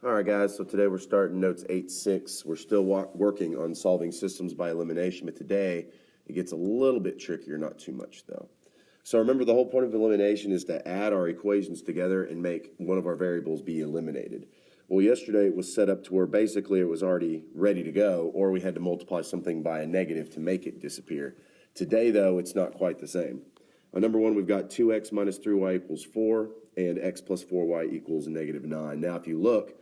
All right, guys, so today we're starting notes 8-6. We're still working on solving systems by elimination, but today it gets a little bit trickier, not too much though. So remember, the whole point of elimination is to add our equations together and make one of our variables be eliminated. Well, yesterday it was set up to where basically it was already ready to go, or we had to multiply something by a negative to make it disappear. Today, though, it's not quite the same. On number one, we've got 2x minus 3y equals 4, and x plus 4y equals negative 9. Now, if you look,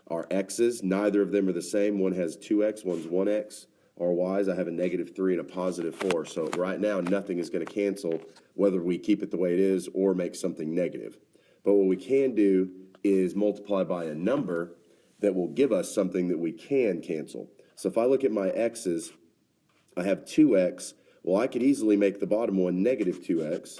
our x's, neither of them are the same. One has 2x, one's 1x. Our y's, I have a negative 3 and a positive 4. So right now, nothing is going to cancel whether we keep it the way it is or make something negative. But what we can do is multiply by a number that will give us something that we can cancel. So if I look at my x's, I have 2x. Well, I could easily make the bottom one negative 2x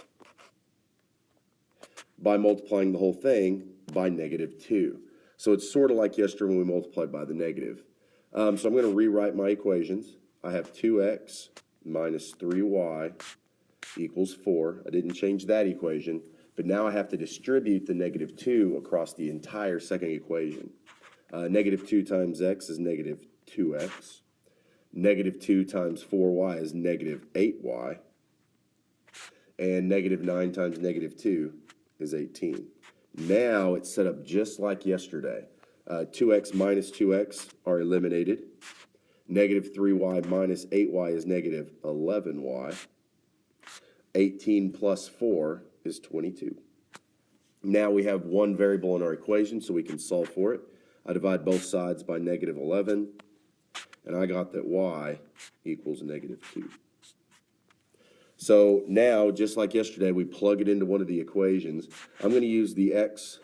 by multiplying the whole thing by negative 2. So it's sort of like yesterday when we multiplied by the negative. So I'm going to rewrite my equations. I have 2x minus 3y equals 4. I didn't change that equation, but now I have to distribute the negative 2 across the entire second equation. Negative 2 times x is negative 2x. Negative 2 times 4y is negative 8y. And negative 9 times negative 2 is 18. Now it's set up just like yesterday. 2x minus 2x are eliminated. Negative 3y minus 8y is negative 11y. 18 plus 4 is 22. Now we have one variable in our equation, so we can solve for it. I divide both sides by negative 11, and I got that y equals negative 2. So now, just like yesterday, we plug it into one of the equations. I'm going to use the x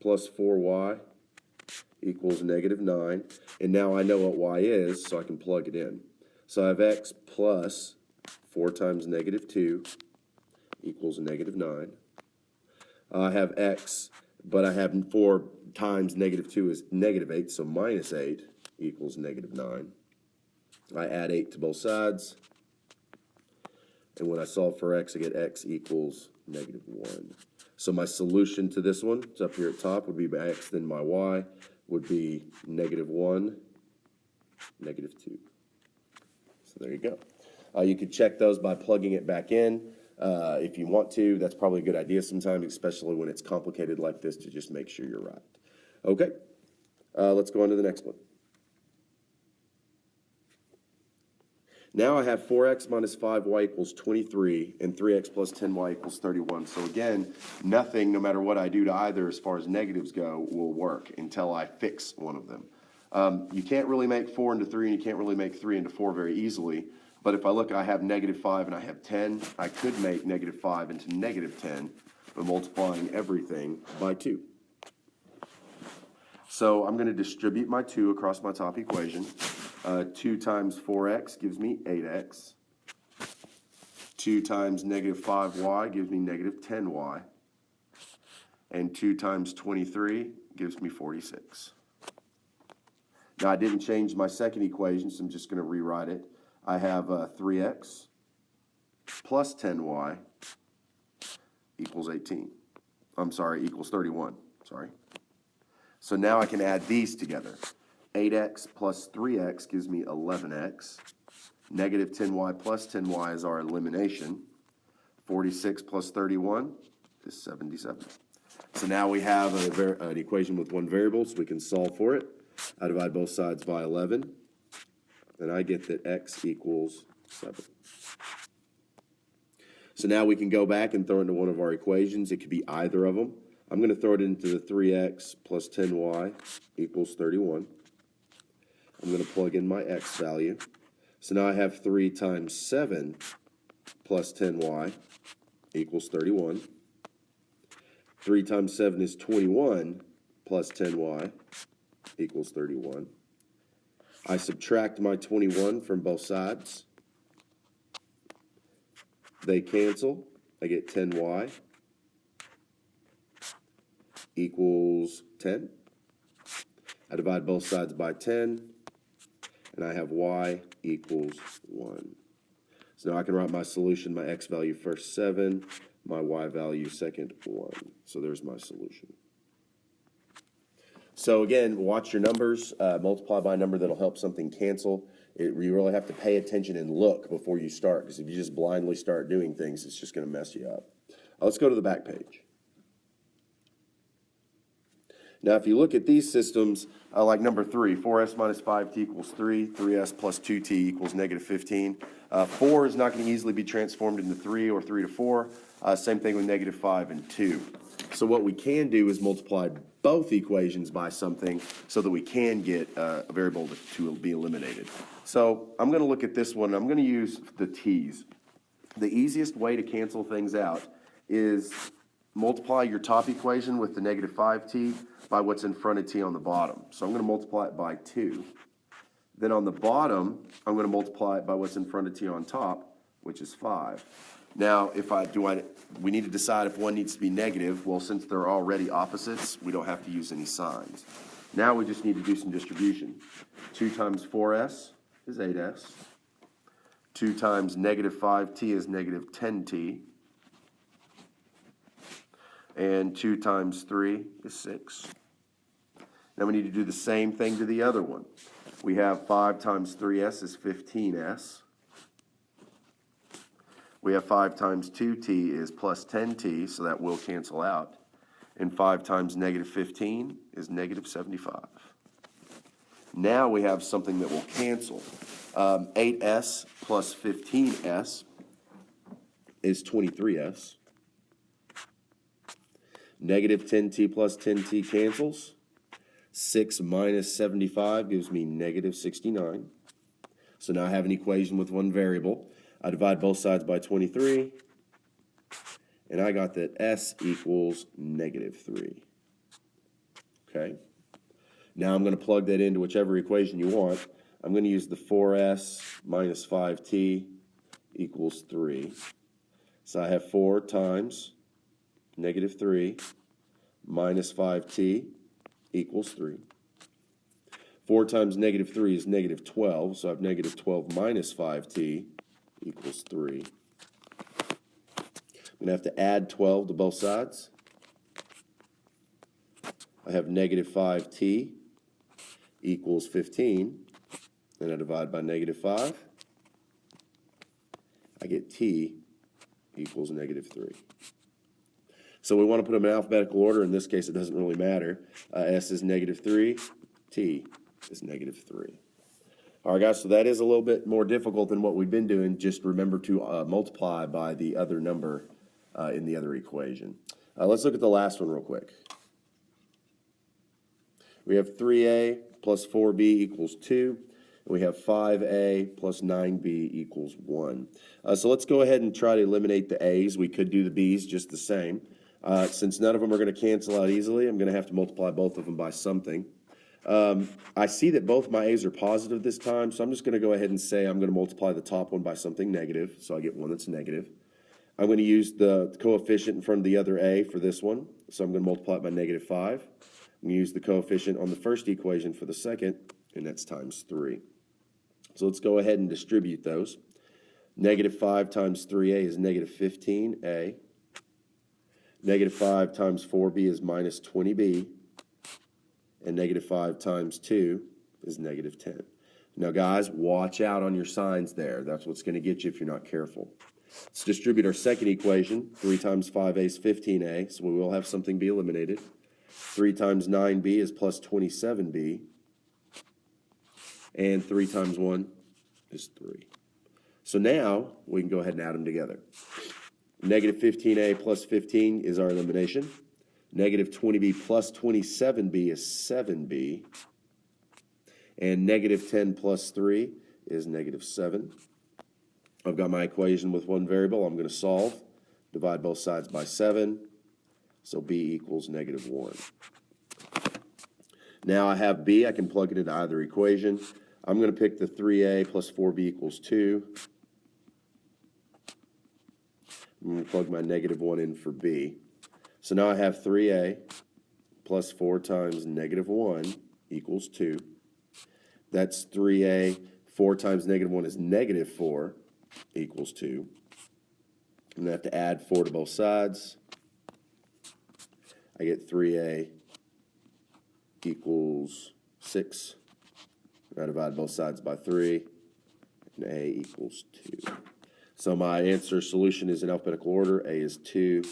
plus 4y equals negative 9. And now I know what y is, so I can plug it in. So I have x plus 4 times negative 2 equals negative 9. I have x, but I have 4 times negative 2 is negative 8, so minus 8 equals negative 9. I add 8 to both sides. And when I solve for x, I get x equals negative 1. So my solution to this one, it's up here at top, would be my x, then my y, would be negative 1, negative 2. So there you go. You could check those by plugging it back in if you want to. That's probably a good idea sometimes, especially when it's complicated like this, to just make sure you're right. Okay, let's go on to the next one. Now I have 4x minus 5y equals 23 and 3x plus 10y equals 31. So again, nothing, no matter what I do to either as far as negatives go, will work until I fix one of them. You can't really make 4 into 3 and you can't really make 3 into 4 very easily. But if I look, I have negative 5 and I have 10. I could make negative 5 into negative 10 by multiplying everything by 2. So I'm going to distribute my 2 across my top equation. 2 times 4x gives me 8x. 2 times negative 5y gives me negative 10y. And 2 times 23 gives me 46. Now I didn't change my second equation, so I'm just going to rewrite it. I have 3x plus 10y equals 18. I'm sorry, equals 31. Sorry. So now I can add these together. 8x plus 3x gives me 11x. Negative 10y plus 10y is our elimination. 46 plus 31 is 77. So now we have an equation with one variable, so we can solve for it. I divide both sides by 11, and I get that x equals 7. So now we can go back and throw into one of our equations. It could be either of them. I'm going to throw it into the 3x plus 10y equals 31. I'm going to plug in my x value. So now I have 3 times 7 plus 10y equals 31. 3 times 7 is 21 plus 10y equals 31. I subtract my 21 from both sides. They cancel. I get 10y equals 10. I divide both sides by 10, and I have y equals 1. So now I can write my solution, my x value first 7, my y value second 1. So there's my solution. So again, watch your numbers, multiply by a number that'll help something cancel. You really have to pay attention and look before you start, because if you just blindly start doing things, it's just going to mess you up. Let's go to the back page. Now, if you look at these systems, like number 3, 4s minus 5t equals 3, 3s plus 2t equals negative 15. 4 is not going to easily be transformed into 3 or 3 to 4. Same thing with negative 5 and 2. So what we can do is multiply both equations by something so that we can get a variable to be eliminated. So I'm going to look at this one. I'm going to use the t's. The easiest way to cancel things out is multiply your top equation with the negative 5t by what's in front of t on the bottom. So I'm going to multiply it by 2. Then on the bottom, I'm going to multiply it by what's in front of t on top, which is 5. Now, we need to decide if one needs to be negative. Well, since they're already opposites, we don't have to use any signs. Now we just need to do some distribution. 2 times 4s is 8s. 2 times negative 5t is negative 10t. And 2 times 3 is 6. Now we need to do the same thing to the other one. We have 5 times 3s is 15s. We have 5 times 2t is plus 10t, so that will cancel out. And 5 times negative 15 is negative 75. Now we have something that will cancel. 8s plus 15s is 23s. Negative 10t plus 10t cancels. 6 minus 75 gives me negative 69. So now I have an equation with one variable. I divide both sides by 23, and I got that s equals negative 3. Okay? Now I'm going to plug that into whichever equation you want. I'm going to use the 4s minus 5t equals 3. So I have 4 times negative 3 minus 5t equals 3. 4 times negative 3 is negative 12, so I have negative 12 minus 5t equals 3. I'm going to have to add 12 to both sides. I have negative 5t equals 15, and I divide by negative 5. I get t equals negative 3. So we want to put them in alphabetical order. In this case, it doesn't really matter. S is negative 3, t is negative 3. All right, guys, so that is a little bit more difficult than what we've been doing. Just remember to multiply by the other number in the other equation. Let's look at the last one real quick. We have 3a plus 4b equals 2. And we have 5a plus 9b equals 1. So let's go ahead and try to eliminate the a's. We could do the b's just the same. Since none of them are going to cancel out easily, I'm going to have to multiply both of them by something. I see that both my a's are positive this time, so I'm just going to go ahead and say I'm going to multiply the top one by something negative, so I get one that's negative. I'm going to use the coefficient in front of the other a for this one, so I'm going to multiply it by negative 5. I'm going to use the coefficient on the first equation for the second, and that's times 3. So let's go ahead and distribute those. Negative 5 times 3a is negative 15a. Negative 5 times 4b is minus 20b. And negative 5 times 2 is negative 10. Now, guys, watch out on your signs there. That's what's going to get you if you're not careful. Let's distribute our second equation. 3 times 5a is 15a, so we will have something be eliminated. 3 times 9b is plus 27b. And 3 times 1 is 3. So now we can go ahead and add them together. Negative 15a plus 15 is our elimination. Negative 20b plus 27b is 7b. And negative 10 plus 3 is negative 7. I've got my equation with one variable. I'm going to solve. Divide both sides by 7. So b equals negative 1. Now I have b. I can plug it into either equation. I'm going to pick the 3a plus 4b equals 2. I'm going to plug my negative 1 in for b. So now I have 3a plus 4 times negative 1 equals 2. That's 3a. 4 times negative 1 is negative 4 equals 2. I'm going to have to add 4 to both sides. I get 3a equals 6. I divide both sides by 3, and A equals 2. So my answer solution is in alphabetical order. A is 2,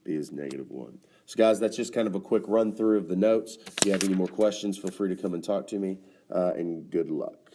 B is -1. So guys, that's just kind of a quick run through of the notes. If you have any more questions, feel free to come and talk to me, and good luck.